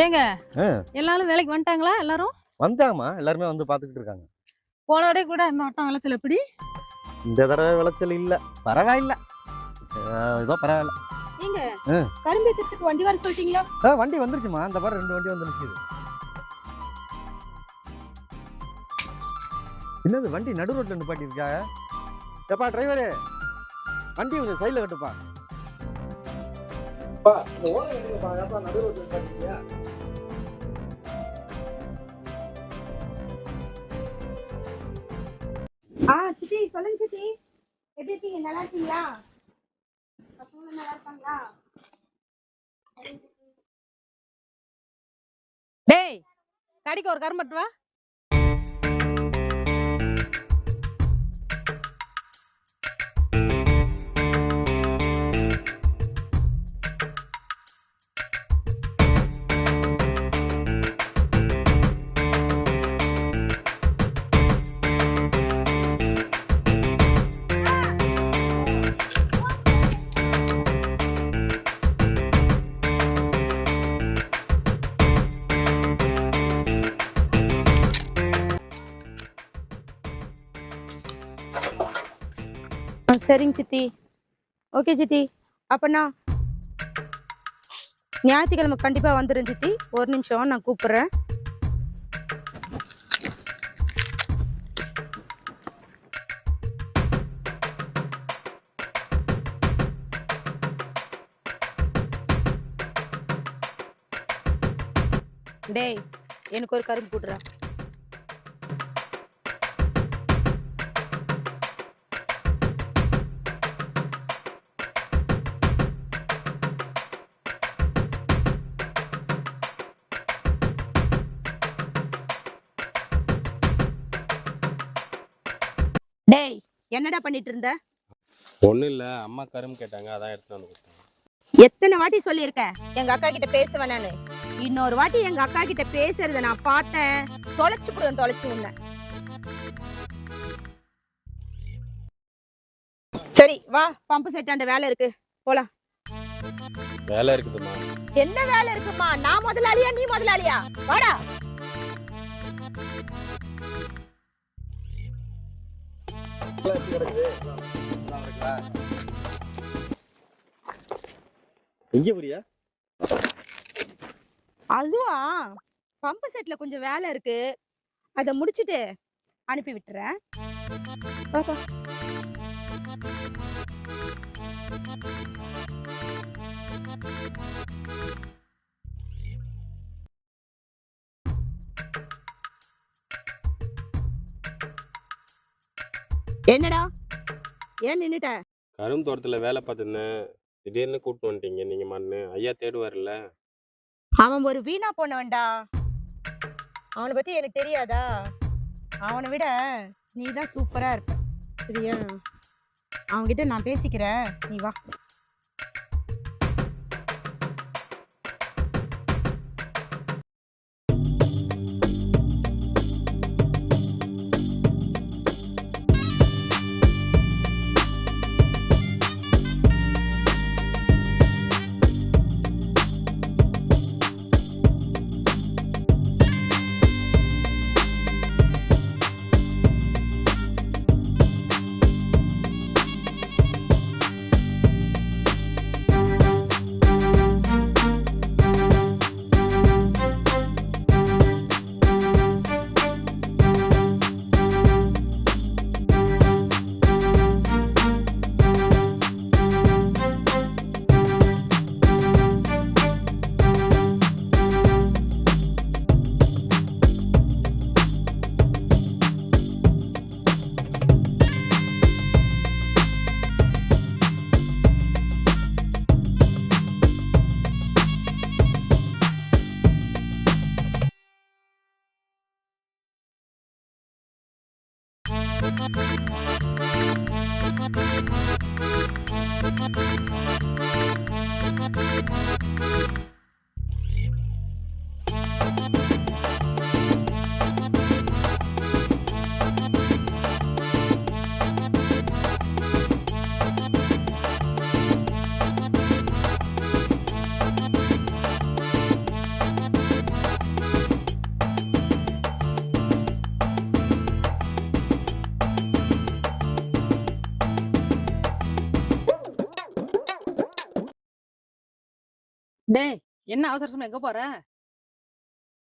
ஏங்க ஆ, எல்லாரும் வேலைக்கு வந்துட்டாங்களா எல்லாரும்? வந்தாங்கம்மா. எல்லாருமே வந்து பார்த்துக்கிட்டு இருக்காங்க. போன தடவை கூட இந்த வட்டம் விளைச்சல் எப்படி? இந்த தடவை விளைச்சல் இல்ல. பரவாயில்ல. ஏதோ பரவாயில்ல. ஏங்க ஆ. கரும்பு ஏத்துறதுக்கு வண்டி வர சொல்லிட்டீங்களா? வண்டி வந்துருச்சுமா. அந்த பாரு 2 வண்டி வந்து நிக்குது. என்னது வண்டி நடு ரோட்ல நிப்பாட்டி இருக்கா? ஏப்பா டிரைவரு, வண்டி கொஞ்சம் சைடுல கட்டுப்பா. இந்த ஓரம் கட்டுங்கப்பா. ஏப்பா நடு ரோட்ல நிப்பாட்டிருக்கியா? சித்தி சொல்லுங்க சித்தி. எப்படி இருக்கீங்க? நல்லா இருக்கீங்களா? பசங்க நல்லா இருக்காங்களா? டேய் கடைக்கு ஒரு கரும்பு எடுத்து வா. சரிங்க சித்தி. ஓகே சித்தி. அப்பனா ஞாயிற்றுக்கிழமை கண்டிப்பா வந்துடுறேன் சித்தி. ஒரு நிமிஷம் நான் கூப்பிடுறேன். டேய் எனக்கு ஒரு கரும்பு போடுறா. டேய் என்னடா பண்ணிட்டு இருந்த? ஒன்றும் இல்லை, அம்மா கரும்பு கேட்டாங்க, அதான் எடுத்துட்டு வந்து கொடுத்தேன். எத்தனை வாட்டி சொல்லியிருக்கேன் எங்க அக்கா கிட்ட பேச வேணான்னு. இன்னொரு வாட்டி எங்க அக்கா கிட்ட பேசுறத நான் பார்த்தேன், தொலைச்சு உன்ன. சரி வா, பம்பு செட்டாண்ட வேலை இருக்கு, போலாம். வேலை இருக்குதுமா. என்ன வேலை இருக்குமா? நான் முதலாளியா நீ முதலாளியா? வாடா. எங்க போறியா? அதுவா, பம்பு செட்ல கொஞ்சம் வேலை இருக்கு, அதை முடிச்சிட்டு அனுப்பி விட்டுறேன். பாப்பா. என்னடா ஏன் நின்னுட்ட? கரும்பு தோட்டத்தில் வேலை பார்த்துருந்தேன், திடீர்னு கூப்பிட்டு வந்துட்டீங்க நீங்கள் மண்ணு. ஐயா தேடுவார்ல. அவன் ஒரு வீணா போனவன்டா. அவனை பத்தி எனக்கு தெரியாதா? அவனை விட நீதான் சூப்பரா இருப்ப, சரியா? அவன்கிட்ட நான் பேசிக்கிறேன், நீ வா. டேய், என்ன அவசர அவசரமா எங்க போற?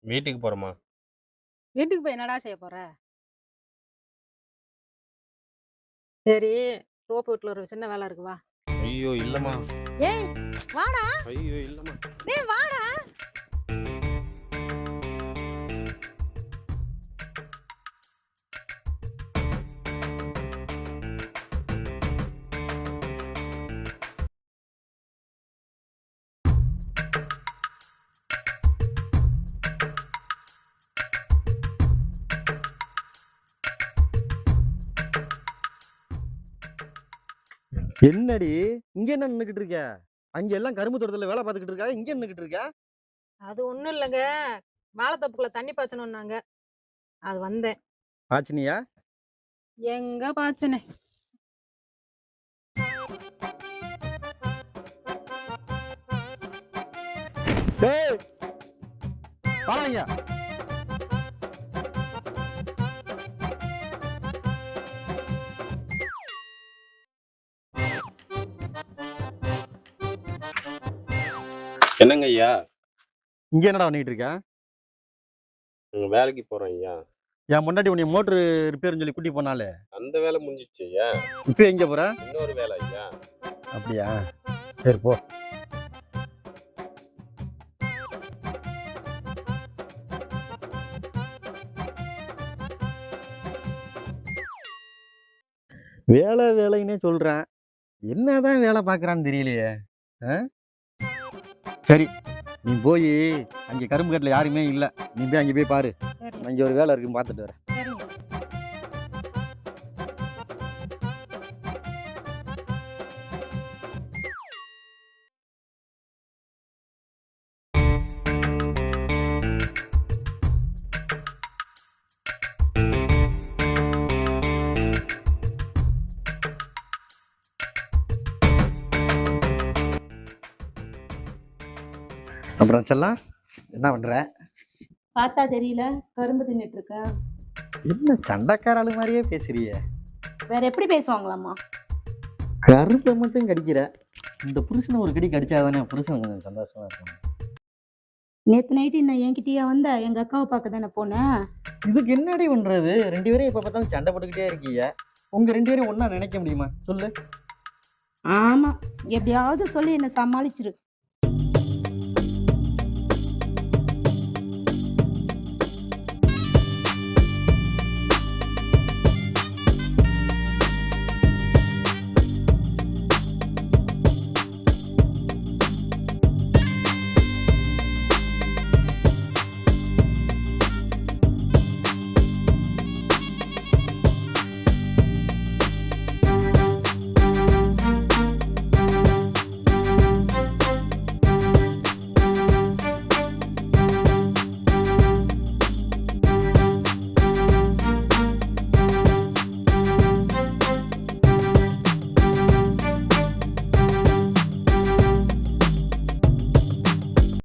வீட்டுக்கு போறோமா? வீட்டுக்கு போய் என்னடா செய்ய போற? சரி, தோப்பு வீட்டுல ஒரு சின்ன வேலை இருக்கு வா. ஐயோ இல்லம்மா. ஏய், வாடா. ஐயோ இல்லம்மா. டேய் வாடா. என்னடி இங்க என்ன நின்னுக்கிட்டு இருக்க? அங்க எல்லாம் கரும்பு தோட்டத்துல வேலை பார்த்துக்கிட்டு இருக்கா, இங்க நின்னுக்கிட்டு இருக்க? அது ஒண்ணும் இல்லைங்க. வாழைத்தோப்புக்குள்ள தண்ணி பாய்ச்சணும்னாங்க. அது வந்தேன். ஆச்சினியா? எங்க பாய்ச்சனே? டேய் வாங்க. என்னங்க ஐயா? இங்க என்னடா பண்ணிட்டு இருக்க? வேலைக்கு போறேன் ஐயா. என் முன்னாடி உன்னை மோட்டர் ரிப்பேர்னு சொல்லி கூட்டி போனாலே, அந்த வேலை முடிஞ்சிச்சு ஐயா. இப்போ எங்க போற? இன்னொரு வேலை ஐயா. அப்படியா? சரி போ. வேலை வேலைன்னே சொல்றேன், என்னதான் வேலை பார்க்கறான்னு தெரியலையே. ஆ? சரி, நீ போய் அங்கே கரும்பு கட்டில் யாருமே இல்லை, நீ போய் அங்கே போய் பாரு. சரி, அங்கே ஒரு வேலை இருக்குன்னு பார்த்துட்டு வரேன். சரிங்க. அப்புறம் செல்லாம் என்ன பண்ற? பார்த்தா தெரியல, கரும்பு தின்னுட்டு இருக்க. என்ன சண்டைக்கார ஆளு மாதிரியே பேசுறிய? வேற எப்படி பேசுவாங்களாம்மா? கரும்பை மட்டும் கடிக்கிற, இந்த புருஷனை ஒரு கடி கடிச்சாதானே புருஷன் கொஞ்சம் சந்தோஷமா இருக்கும். நேத்து நைட்டு நான் என்கிட்டயா வந்த எங்க அக்காவை பார்க்க தானே போனேன். இதுக்கு என்னடி பண்றது? ரெண்டு பேரும் எப்ப பார்த்தாலும் சண்டை போட்டுக்கிட்டே இருக்கீங்க, உங்க ரெண்டு பேரும் ஒண்ணா நினைக்க முடியுமா சொல்லு? ஆமா, எப்படியாவது சொல்லி என்ன சமாளிச்சிரு.